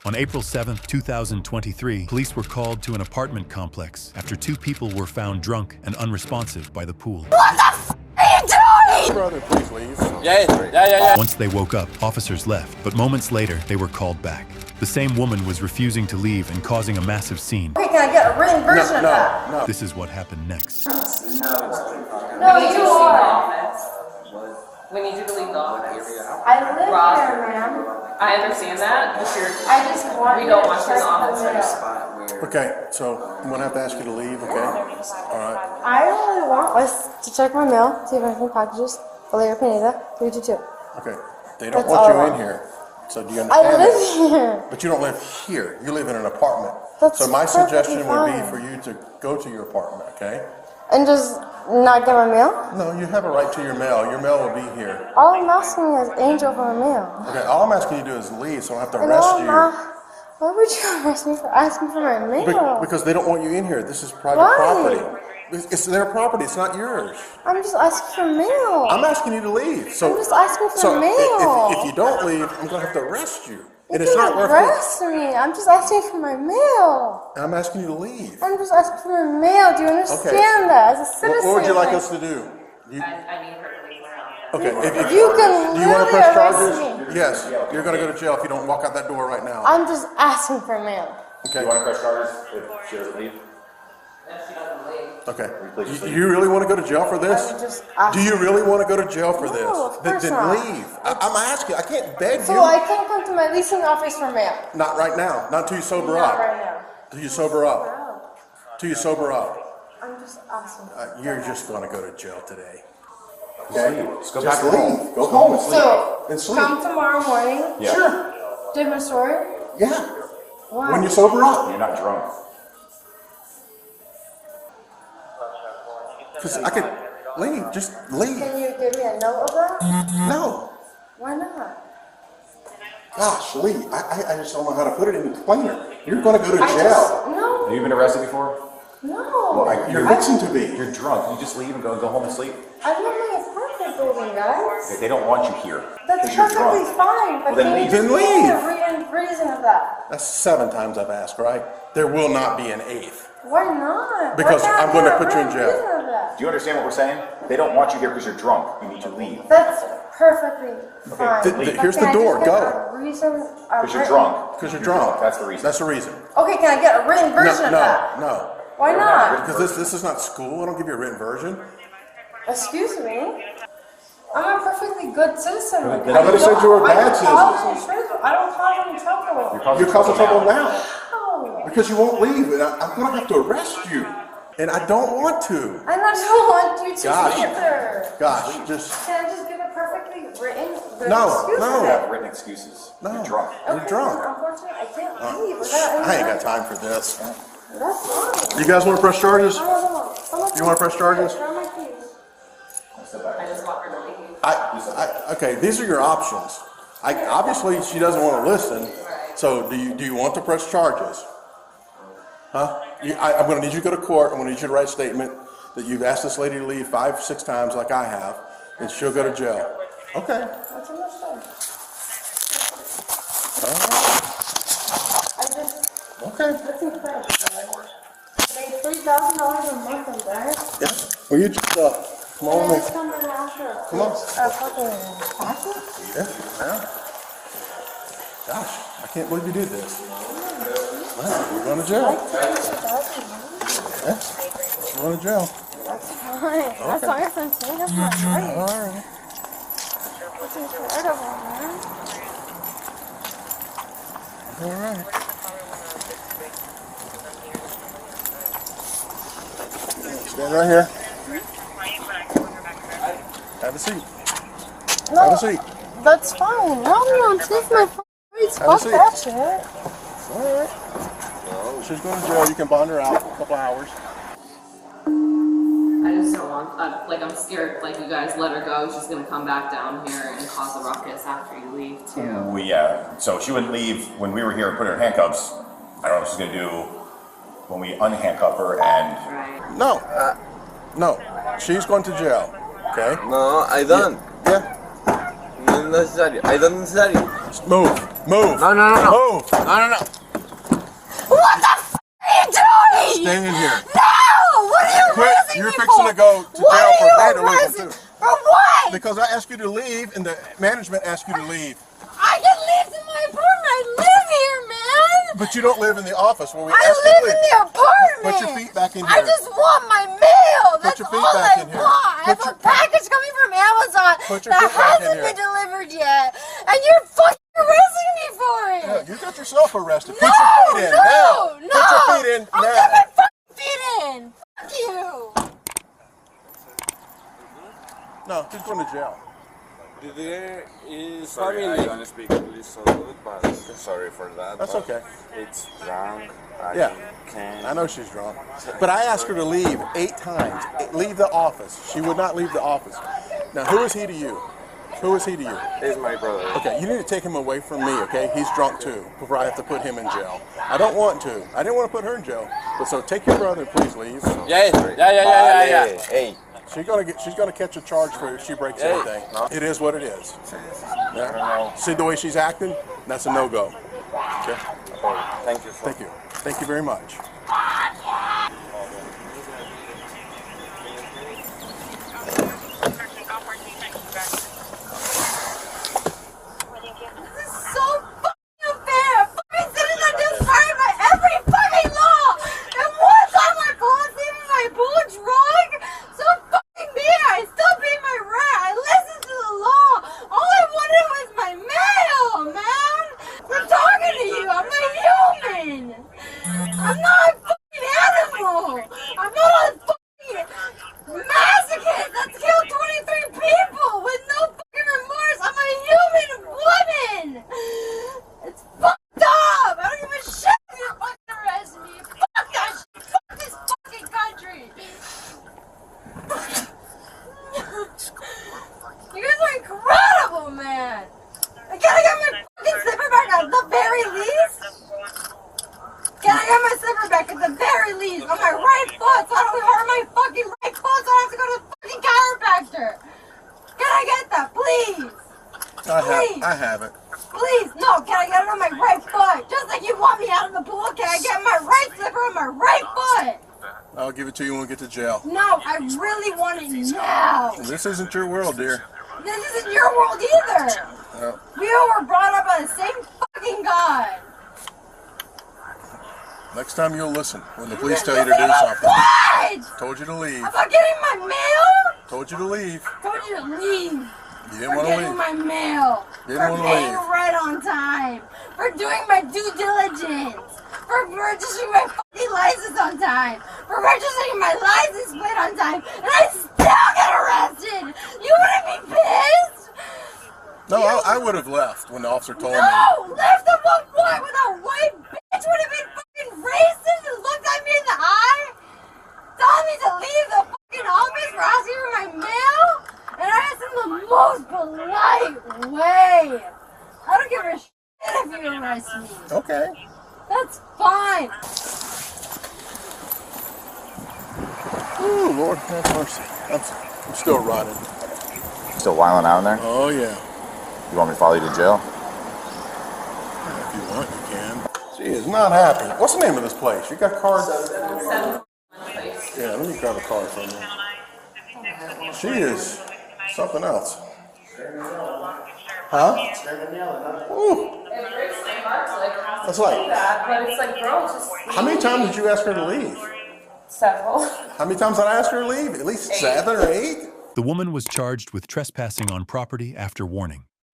On April 7, 2023, police were called to an apartment complex after 2 people were found drunk and unresponsive by the pool. What the f*** are you doing? Brother, please leave. Yeah. Once they woke up, officers left, but moments later, they were called back. The same woman was refusing to leave and causing a massive scene. Okay, can I get a written version of that? No. This is what happened next. No, you are. We need you to leave the office. I live Rob. here, ma'am. I understand that, but I just want we you don't to want you in the check office. mail. Okay, so I'm gonna have to ask you to leave, okay? All right. I only want us to check my mail, see if anything packages. Valeria Pineda, 322. Okay. They don't That's want all you I in want. here. So do you I understand live that? here. But you don't live here. You live in an apartment. That's so my suggestion perfectly would be fine. for you to go to your apartment, okay? And just not get my mail? No, you have a right to your mail. Your mail will be here. All I'm asking is Angel for my mail. Okay, all I'm asking you to do is leave so I don't have to And arrest all you. why would you arrest me for asking for my mail? Because they don't want you in here. This is private Why? property. It's their property. It's not yours. I'm just asking for mail. I'm asking you to leave. So, I'm just asking for so mail. if you don't leave, I'm going to have to arrest you. You And it's not can worth arrest me. I'm just asking for my mail. it. I'm asking you to leave. I'm just asking for my mail. Do you understand that? As a citizen. What would you like us to do? You, I need her to leave now. okay. If You can do you want to literally press arrest charges? me. Yes. You're going to go to jail if you don't walk out that door right now. I'm just asking for mail. Okay. You want to press charges if she doesn't leave? If she doesn't leave. Okay. You really want to go to jail for this? I'm just asking. Do you really want to go to jail for No, this? of course Then not. leave. I'm asking. I can't beg So you. I can't come to my leasing office for mail. Not right now. Not till you sober Not up. right now. Till you sober up. No. Till you sober up. I'm just asking. You're just going to go to jail today. Okay. Just go Just back home. leave. Go home and sleep. So, And sleep. come tomorrow morning. Yeah. Sure. Different story. Yeah. Why? When you sober up. You're not drunk. Because I could leave. Just leave. Can you give me a note of that? No. Why not? Gosh, Lee, I just don't know how to put it any plainer. You're going to go to I jail. just, no. Have you been arrested before? No. You're fixing to be. You're drunk. You just leave and go home and sleep. I live in my apartment building, guys. They don't want you here. That's 'cause you're perfectly drunk. fine, but Well, then can you leave. just Then give me leave. a written reason of that? That's 7 times I've asked, right? There will not be an 8th. Why not? Because Why can't I'm I gonna get a put you in written jail. reason of that? Do you understand what we're saying? They don't want you here because you're drunk. You need to leave. That's perfectly fine. Here's But the can I door. just get Go. a reason, a Because you're written- drunk. Because you're drunk. That's the reason. That's the reason. Okay, can I get a written version of that? No. Why not? Because this is not school. I don't give you a written version. Excuse me? I'm a perfectly good citizen. Nobody said you were a bad citizen. I don't cause any trouble. You're causing trouble now. How? Because you won't leave. And I'm going to have to arrest you. And I don't want to. And I don't want you to Gosh. either. Gosh, just... Can I just get a perfectly written good No, excuse no. for You that? have written excuses. No. You're drunk. You're drunk. Unfortunately, I can't leave without any I ain't got time for this. That's fine. You guys want to press charges? I don't know. You wanna press charges? Where are my keys? I just want her to leave. Okay, these are your options. Obviously, she doesn't want to listen. So, do you want to press charges? Huh? I'm going to need you to go to court. I'm going to need you to write a statement that you've asked this lady to leave 5, 6 times, like I have, and she'll go to jail. Okay. That's understood. I just, Okay. that's incredible. I made $3,000 a month on that. Yeah. Well, you just come on And with it's me. coming after Come on. a fucking packet? Yeah. Gosh, I can't believe you did this. Well, you're going to jail. Yeah. You're going to jail. That's fine. That's all you're saying. That's not right. All right. That's incredible, man. All right. Stand right here. Have a seat. No, Have a seat. that's fine. No, take my rights. Have a Fuck seat. that shit. All right. Well, she's going to jail. You can bond her out for a couple hours. I just don't want, like, I'm scared, like, you guys let her go. She's gonna come back down here and cause a ruckus after you leave, too. So she wouldn't leave when we were here and put her in handcuffs. I don't know what she's going to do when we unhandcuff her and... Right. No. No. She's going to jail. Okay? No, I don't. Yeah. Not necessary. I don't necessary. Move. Move. No, no, no, no. Move. No, no, no. What the f are you doing? Stay in here. No! What are you Quit. arresting You're me fixing for? to go to What jail are for you vandalism arresting? too. For what? Because I asked you to leave, and the management asked you to leave. I can live in my apartment. I live here, man. But you don't live in the office when we I asked you to live leave. in the apartment. Put your feet back in I here. just want my mail. That's your feet all back I in here. want. I have Put a your- package coming from Amazon Put your that feet back in hasn't here. been delivered yet, and you're fucking arresting me for it. Yeah, you got yourself arrested. No, Put your feet in no, now. no. Put your feet in I'll now. get my fucking feet in. Fuck you. No, he's going to jail. There is Sorry, I family. don't speak English so good, but sorry for that. That's but okay. It's drunk. Yeah. Can't. I know she's drunk. But I asked her to leave 8 times. Leave the office. She would not leave the office. Now, who is he to you? Who is he to you? It's my brother. Okay, you need to take him away from me, okay? He's drunk too, before I have to put him in jail. I don't want to. I didn't want to put her in jail. But so take your brother, please leave. Yeah. Hey, She's gonna catch a charge for if she breaks anything. It is what it is. Yeah. See the way she's acting? That's a no-go. Okay. thank you. Thank you. Thank you very much. This is so fucking unfair. I'm fucking sitting there disbarred by every fucking law. And one time my boss gave me my pool drunk. So fucking be it. I still paid my rent. I listened to the law. All I wanted was my mail, man. I'm talking to you. I'm a human. I'm not a fucking animal. I'm not a fucking masochist that's killed 23 people with no fucking remorse. I'm a human woman. It's fucked up. I don't give a shit if you're fucking arresting me. Fuck that shit. Fuck this fucking country. You guys are incredible, man. Can I get my fucking slipper back at the very least? Can I get my slipper back at the very least on my right foot so I don't hurt my fucking right foot so I have to go to the fucking chiropractor? Can I get that, please? Please. I have it. Please, no, can I get it on my right foot? Just like you want me out of the pool, can I get my right slipper on my right foot? I'll give it to you when we get to jail. No, I really want it now. This isn't your world, dear. This isn't your world either. No. We all were brought up by the same fucking God. Next time you'll listen when the police tell you to do something. What? Told you to leave. I'm not getting my mail? Told you to leave. Told you to leave. You didn't For want to getting leave. my mail. Didn't For wanna paying leave. rent on time. For doing my due diligence. For registering my fucking license on time. For registering my license plate on time. And I still get arrested. You wouldn't be pissed? No, I would have left when the officer told me. No! Left at one point with a white bitch would have been fucking racist and looked at me in the eye, telling me to leave the fucking office for asking for my mail, and I asked him the most polite way. I don't give a shit if you arrest me. Okay. That's fine. Ooh, Lord have mercy. I'm still running. Still wilding out in there? Oh, yeah. You want me to follow you to jail? If you want, you can. She is not happy. What's the name of this place? You got cards? Yeah, let me grab a card from you. She is something else. Huh? Ooh. It breaks my heart to have That's to like- do that, but it's like, girl, just How many times did you ask her to leave? several. How many times did I ask her to leave? At least 7 or 8? The woman was charged with trespassing on property after warning.